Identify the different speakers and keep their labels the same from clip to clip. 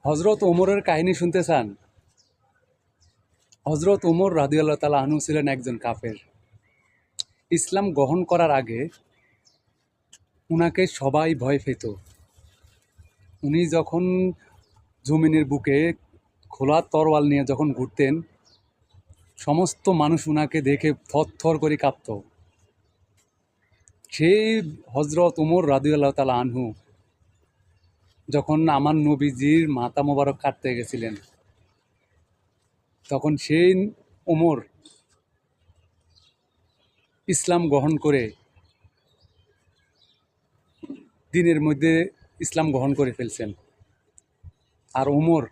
Speaker 1: হজরত ওমরের কাহিনী শুনতে চান? হজরত ওমর রাদিয়াল্লাহু তাআলা আনহু ছিলেন একজন কাফের। ইসলাম গ্রহণ করার আগে উনাকে সবাই ভয় পেত। উনি যখন জমিনের বুকে খোলা তরোয়াল নিয়ে যখন ঘুরতেন, সমস্ত মানুষ উনাকে দেখে থরথর করে কাঁপত। সেই হজরত ওমর রাদিয়াল্লাহু তাআলা আনহু যখন আমার নবীজির মাথা মোবারক কাটতে গেছিলেন, তখন সেই ওমর ইসলাম গ্রহণ করে দিনের মধ্যে ইসলাম গ্রহণ করে ফেলছেন। আর ওমর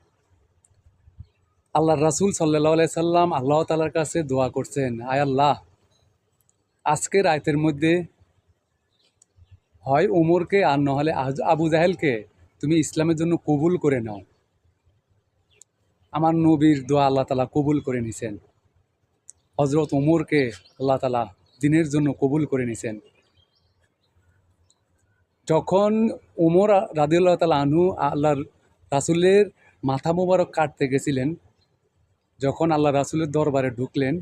Speaker 1: আল্লাহর রাসূল সাল্লাল্লাহু আলাইহি সাল্লাম আল্লাহ তাআলার কাছে দোয়া করছেন, আয় আল্লাহ, আজকের আয়াতের মধ্যে হয় ওমরকে আর নহলে আবু জাহেলকে তুমি ইসলামের জন্য কবুল করে নাও। আমার নবীর দোয়া আল্লাহ তাআলা কবুল করে নিছেন। হজরত ওমরকে আল্লাহ তাআলা দিনের জন্য কবুল করে নিছেন। যখন ওমর রাদিয়াল্লাহু তাআলা আনহু আল্লাহর রাসূলের মাথা মোবারক কাটতে গেছিলেন, যখন আল্লাহ রাসূলের দরবারে ঢুকলেন,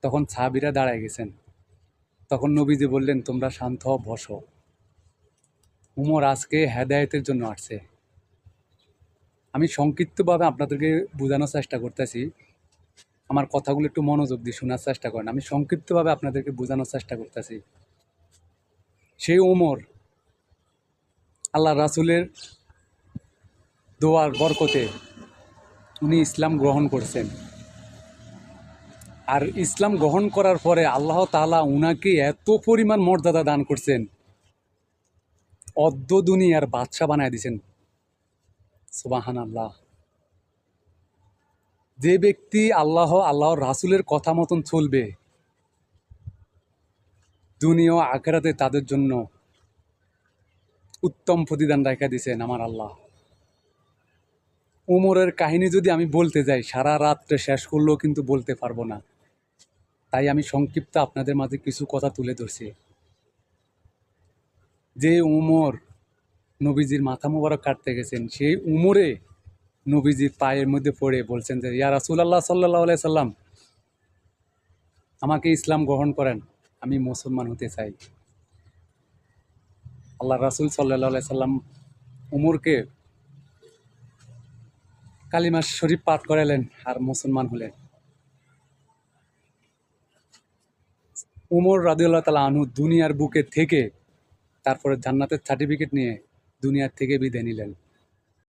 Speaker 1: তখন সাহাবীরা দাঁড়ায় গেছেন। তখন নবীজি বললেন, তোমরা শান্ত হও, বসো। ওমর আজকে হেদায়েতের জন্য আসছে। আমি সংক্ষিপ্তভাবে আপনাদেরকে বোঝানোর চেষ্টা করতেছি। আমার কথাগুলো একটু মনোযোগ দিয়ে শোনার চেষ্টা করেন। আমি সংক্ষিপ্তভাবে আপনাদেরকে বোঝানোর চেষ্টা করতেছি। সেই ওমর আল্লাহ রাসূলের দোয়ার বরকতে উনি ইসলাম গ্রহণ করছেন। আর ইসলাম গ্রহণ করার পরে আল্লাহ তাআলা উনাকে এত পরিমাণ মর্যাদা দান করছেন, অর্ধ দুনিয়ার বাদশা বানায় দিয়েছেন। সুবহানাল্লাহ। যে ব্যক্তি আল্লাহর রাসূলের কথা মতন চলবে, দুনিয়া ও আখিরাতে তাদের জন্য উত্তম প্রতিদান রেখে দিয়েছেন আমার আল্লাহ। ওমরের কাহিনী যদি আমি বলতে যাই, সারা রাত্রে শেষ করলেও কিন্তু বলতে পারবো না। তাই আমি সংক্ষিপ্ত আপনাদের মাঝে কিছু কথা তুলে ধরছি। যে ওমর নবীজির মাথা মোবারক কাটতে গেছেন, সেই উমরে নবীজির পায়ের মধ্যে পড়ে বলছেন যে, ইয়া রাসূলুল্লাহ সাল্লাল্লাহু আলাইহি সাল্লাম, আমাকে ইসলাম গ্রহণ করেন, আমি মুসলমান হতে চাই। আল্লাহ রাসূল সাল্লাল্লাহু আলাইহি সাল্লাম উমরকে কালিমা শরীফ পাঠ করালেন আর মুসলমান হলেন। উমর রাদিয়াল্লাহু তাআলা আনহু দুনিয়ার বুকে থেকে তারপরে জান্নাতের সার্টিফিকেট নিয়ে দুনিয়ার থেকে বিদায় নিলেন।